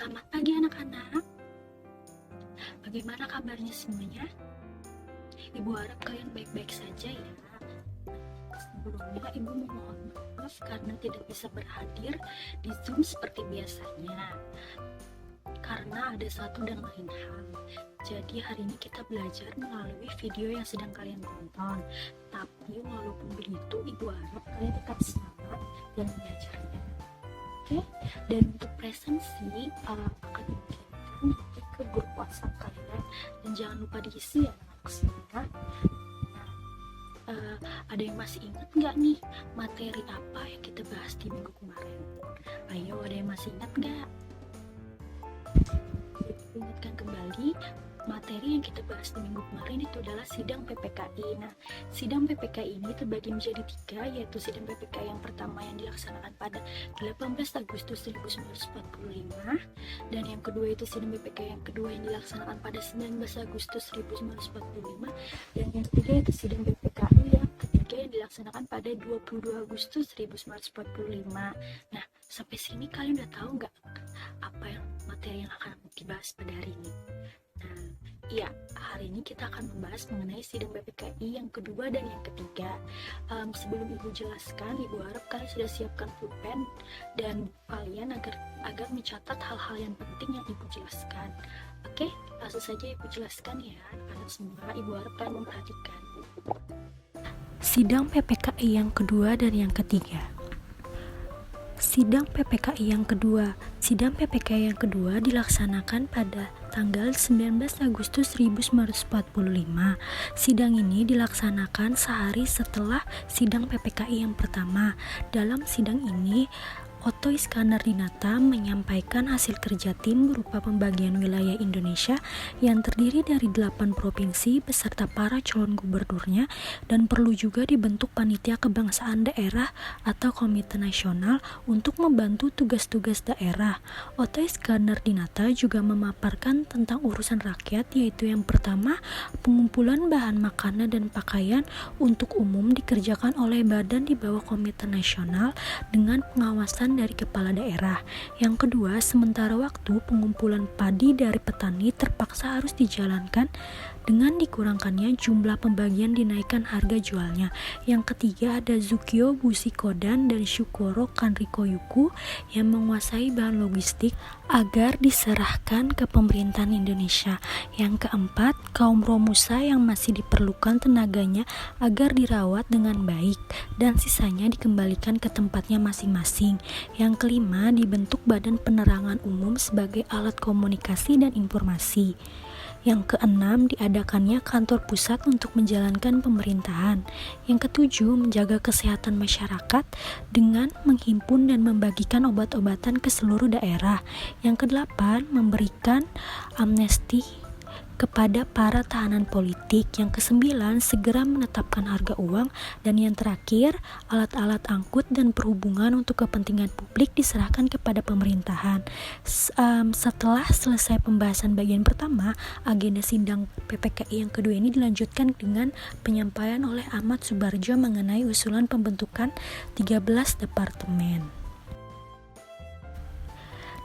Selamat pagi anak-anak. Bagaimana kabarnya semuanya? Ibu harap kalian baik-baik saja ya. Sebelumnya Ibu memohon maaf karena tidak bisa berhadir di Zoom seperti biasanya. Karena ada satu dan lain hal. Jadi hari ini kita belajar melalui video yang sedang kalian tonton. Tapi walaupun begitu, Ibu harap kalian tetap semangat dalam belajarnya. Oke? Dan untuk presensi akan dikirimkan nanti ke grup WhatsApp kalian, dan jangan lupa diisi ya anak semua. Ada yang masih ingat nggak nih materi apa yang kita bahas di minggu kemarin? Ayo, ada yang masih ingat nggak? Ingatkan kembali, materi yang kita bahas di minggu kemarin itu adalah sidang PPKI. Nah, sidang PPKI ini terbagi menjadi 3, yaitu sidang PPKI yang pertama yang dilaksanakan pada 18 Agustus 1945, dan yang kedua itu sidang PPKI yang kedua yang dilaksanakan pada 19 Agustus 1945, dan yang ketiga itu sidang PPKI yang ketiga yang dilaksanakan pada 22 Agustus 1945. Nah, sampai sini kalian udah tahu nggak apa yang materi yang akan dibahas pada hari ini? Nah, iya, hari ini kita akan membahas mengenai sidang PPKI yang kedua dan yang ketiga. Sebelum Ibu jelaskan, Ibu harap kalian sudah siapkan pulpen dan kalian agar mencatat hal-hal yang penting yang Ibu jelaskan. Oke, langsung saja Ibu jelaskan ya, anak-anak semua. Ibu harap kalian memperhatikan. Sidang PPKI yang kedua dan yang ketiga. Sidang PPKI yang kedua. Sidang PPKI yang kedua dilaksanakan pada tanggal 19 Agustus 1945. Sidang ini dilaksanakan sehari setelah sidang PPKI yang pertama. Dalam sidang ini, Otto Iskandar-Dinata menyampaikan hasil kerja tim berupa pembagian wilayah Indonesia yang terdiri dari 8 provinsi beserta para calon gubernurnya, dan perlu juga dibentuk panitia kebangsaan daerah atau komite nasional untuk membantu tugas-tugas daerah. Otto Iskandar-Dinata juga memaparkan tentang urusan rakyat, yaitu yang pertama, pengumpulan bahan makanan dan pakaian untuk umum dikerjakan oleh badan di bawah komite nasional dengan pengawasan dari kepala daerah. Yang kedua, sementara waktu pengumpulan padi dari petani terpaksa harus dijalankan dengan dikurangkannya jumlah pembagian dinaikkan harga jualnya. Yang ketiga, ada Zukyo Busikodan dan Shukoro Kanrikoyuku yang menguasai bahan logistik agar diserahkan ke pemerintahan Indonesia. Yang keempat, kaum Romusa yang masih diperlukan tenaganya agar dirawat dengan baik dan sisanya dikembalikan ke tempatnya masing-masing. Yang kelima, dibentuk Badan Penerangan Umum sebagai alat komunikasi dan informasi. Yang keenam, diadakannya kantor pusat untuk menjalankan pemerintahan. Yang ketujuh, menjaga kesehatan masyarakat dengan menghimpun dan membagikan obat-obatan ke seluruh daerah. Yang kedelapan, memberikan amnesti kepada para tahanan politik. Yang kesembilan, segera menetapkan harga uang. Dan yang terakhir, alat-alat angkut dan perhubungan untuk kepentingan publik diserahkan kepada pemerintahan. Setelah selesai pembahasan bagian pertama, agenda sidang PPKI yang kedua ini dilanjutkan dengan penyampaian oleh Ahmad Subarjo mengenai usulan pembentukan 13 departemen.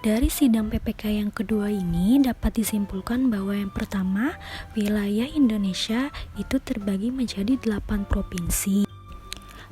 Dari sidang PPK yang kedua ini dapat disimpulkan bahwa yang pertama, wilayah Indonesia itu terbagi menjadi 8 provinsi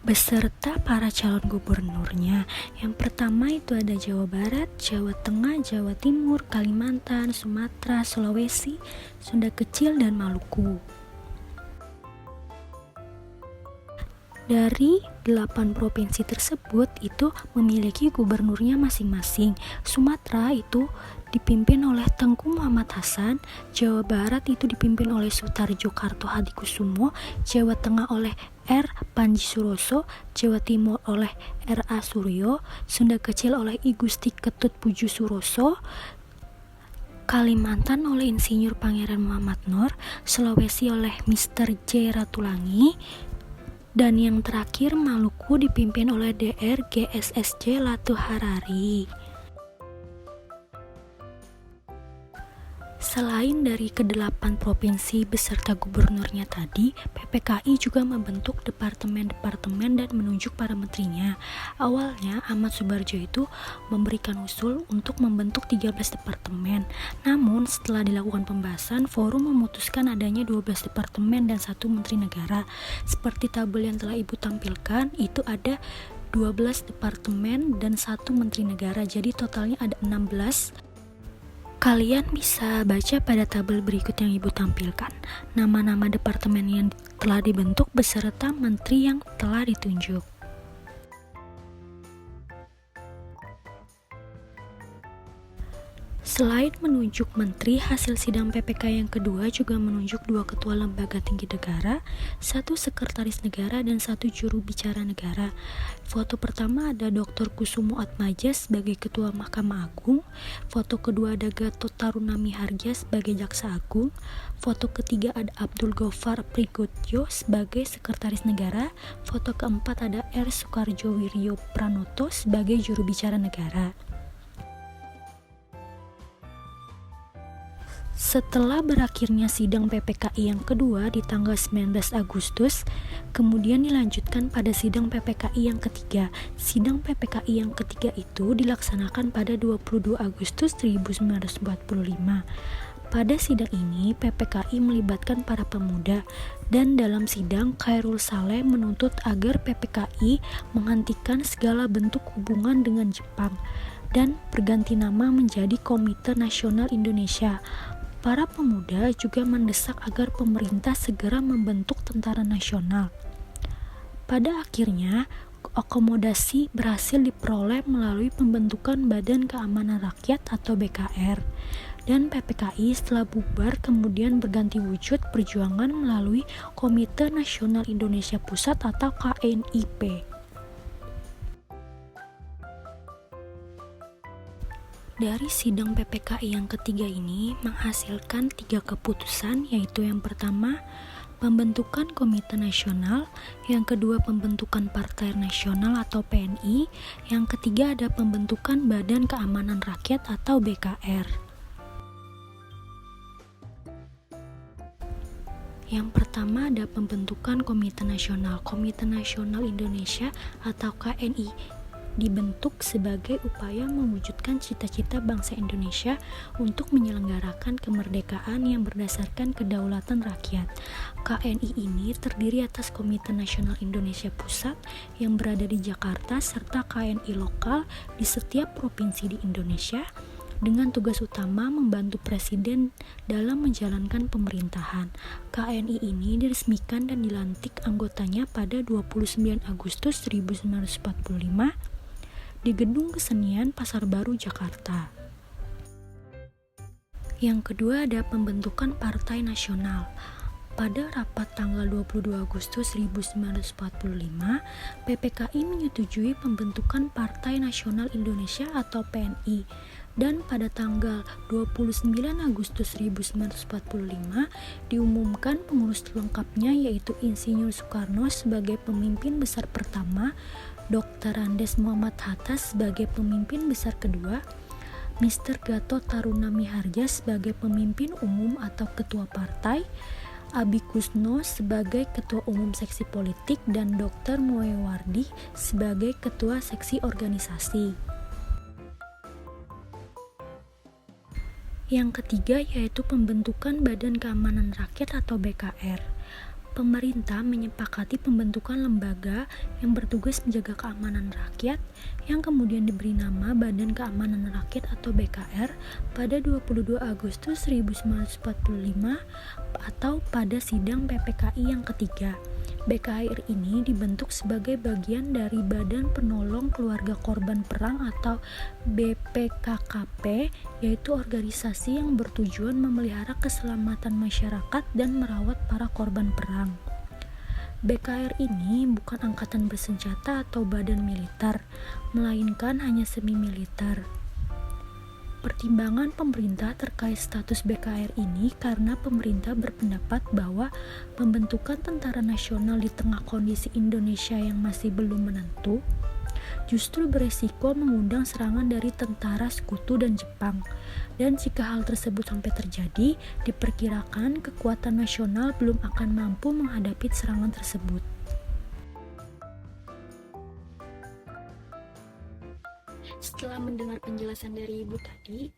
beserta para calon gubernurnya. Yang pertama itu ada Jawa Barat, Jawa Tengah, Jawa Timur, Kalimantan, Sumatera, Sulawesi, Sunda Kecil, dan Maluku. Dari 8 provinsi tersebut itu memiliki gubernurnya masing-masing. Sumatera itu dipimpin oleh Tengku Muhammad Hasan, Jawa Barat itu dipimpin oleh Sutarjo Karto Hadikusumo, Jawa Tengah oleh R. Panji Suroso, Jawa Timur oleh R. A. Suryo, Sunda Kecil oleh I Gusti Ketut Puju Suroso, Kalimantan oleh Insinyur Pangeran Muhammad Noor, Sulawesi oleh Mr. J. Ratulangi, dan yang terakhir Maluku dipimpin oleh Dr. GSSJ Latuharari. Selain dari ke-8 provinsi beserta gubernurnya tadi, PPKI juga membentuk departemen-departemen dan menunjuk para menterinya. Awalnya Ahmad Subarjo itu memberikan usul untuk membentuk 13 departemen. Namun setelah dilakukan pembahasan, forum memutuskan adanya 12 departemen dan 1 menteri negara. Seperti tabel yang telah Ibu tampilkan, itu ada 12 departemen dan 1 menteri negara. Jadi totalnya ada 16. Kalian bisa baca pada tabel berikut yang Ibu tampilkan, nama-nama departemen yang telah dibentuk beserta menteri yang telah ditunjuk. Selain menunjuk menteri, hasil sidang PPK yang kedua juga menunjuk 2 ketua lembaga tinggi negara, 1 sekretaris negara, dan 1 juru bicara negara. Foto pertama ada Dr. Kusumo Atmaja sebagai ketua Mahkamah Agung, foto kedua ada Gatot Tarunami Harja sebagai jaksa agung, foto ketiga ada Abdul Ghaffar Prigotjo sebagai sekretaris negara, foto keempat ada R. Soekarjo Wiryo Pranoto sebagai juru bicara negara. Setelah berakhirnya sidang PPKI yang kedua di tanggal 19 Agustus, kemudian dilanjutkan pada sidang PPKI yang ketiga. Sidang PPKI yang ketiga itu dilaksanakan pada 22 Agustus 1945. Pada sidang ini, PPKI melibatkan para pemuda, dan dalam sidang, Khairul Saleh menuntut agar PPKI menghentikan segala bentuk hubungan dengan Jepang dan berganti nama menjadi Komite Nasional Indonesia. Para pemuda juga mendesak agar pemerintah segera membentuk tentara nasional. Pada akhirnya, akomodasi berhasil diperoleh melalui pembentukan Badan Keamanan Rakyat atau BKR. Dan PPKI setelah bubar kemudian berganti wujud perjuangan melalui Komite Nasional Indonesia Pusat atau KNIP. Dari sidang PPKI yang ketiga ini menghasilkan 3 keputusan, yaitu yang pertama, pembentukan Komite Nasional, yang kedua pembentukan Partai Nasional atau PNI, yang ketiga ada pembentukan Badan Keamanan Rakyat atau BKR. Yang pertama ada pembentukan Komite Nasional. Komite Nasional Indonesia atau KNI dibentuk sebagai upaya mewujudkan cita-cita bangsa Indonesia untuk menyelenggarakan kemerdekaan yang berdasarkan kedaulatan rakyat. KNI ini terdiri atas Komite Nasional Indonesia Pusat yang berada di Jakarta serta KNI lokal di setiap provinsi di Indonesia dengan tugas utama membantu Presiden dalam menjalankan pemerintahan. KNI ini diresmikan dan dilantik anggotanya pada 29 Agustus 1945 di Gedung Kesenian Pasar Baru, Jakarta. Yang kedua ada pembentukan Partai Nasional. Pada rapat tanggal 22 Agustus 1945, PPKI menyetujui pembentukan Partai Nasional Indonesia atau PNI, dan pada tanggal 29 Agustus 1945 diumumkan pengurus lengkapnya yaitu Insinyur Soekarno sebagai pemimpin besar pertama, Dr. Andes Muhammad Hatta sebagai pemimpin besar kedua, Mr. Gatot Tarunami Harja sebagai pemimpin umum atau ketua partai, Abi Kusno sebagai ketua umum seksi politik, dan Dr. Moewardi sebagai ketua seksi organisasi. Yang ketiga yaitu pembentukan Badan Keamanan Rakyat atau BKR. Pemerintah menyepakati pembentukan lembaga yang bertugas menjaga keamanan rakyat yang kemudian diberi nama Badan Keamanan Rakyat atau BKR pada 22 Agustus 1945 atau pada sidang PPKI yang ketiga. BKR ini dibentuk sebagai bagian dari Badan Penolong Keluarga Korban Perang atau BPKKP, yaitu organisasi yang bertujuan memelihara keselamatan masyarakat dan merawat para korban perang. BKR ini bukan angkatan bersenjata atau badan militer, melainkan hanya semi-militer. Pertimbangan pemerintah terkait status BKR ini karena pemerintah berpendapat bahwa pembentukan tentara nasional di tengah kondisi Indonesia yang masih belum menentu justru beresiko mengundang serangan dari tentara sekutu dan Jepang. Dan jika hal tersebut sampai terjadi, diperkirakan kekuatan nasional belum akan mampu menghadapi serangan tersebut. Setelah mendengar penjelasan dari Ibu tadi,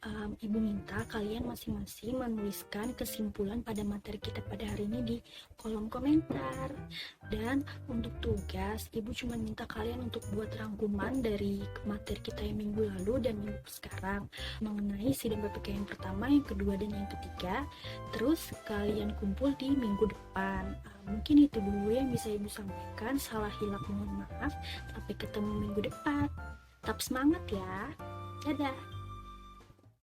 Ibu minta kalian masing-masing menuliskan kesimpulan pada materi kita pada hari ini di kolom komentar. Dan untuk tugas, Ibu cuma minta kalian untuk buat rangkuman dari materi kita yang minggu lalu dan minggu sekarang mengenai sidang PPK yang pertama, yang kedua, dan yang ketiga. Terus kalian kumpul di minggu depan. Mungkin itu dulu yang bisa Ibu sampaikan. Salah hilap mohon maaf. Sampai ketemu minggu depan. Tetap semangat ya. Dadah.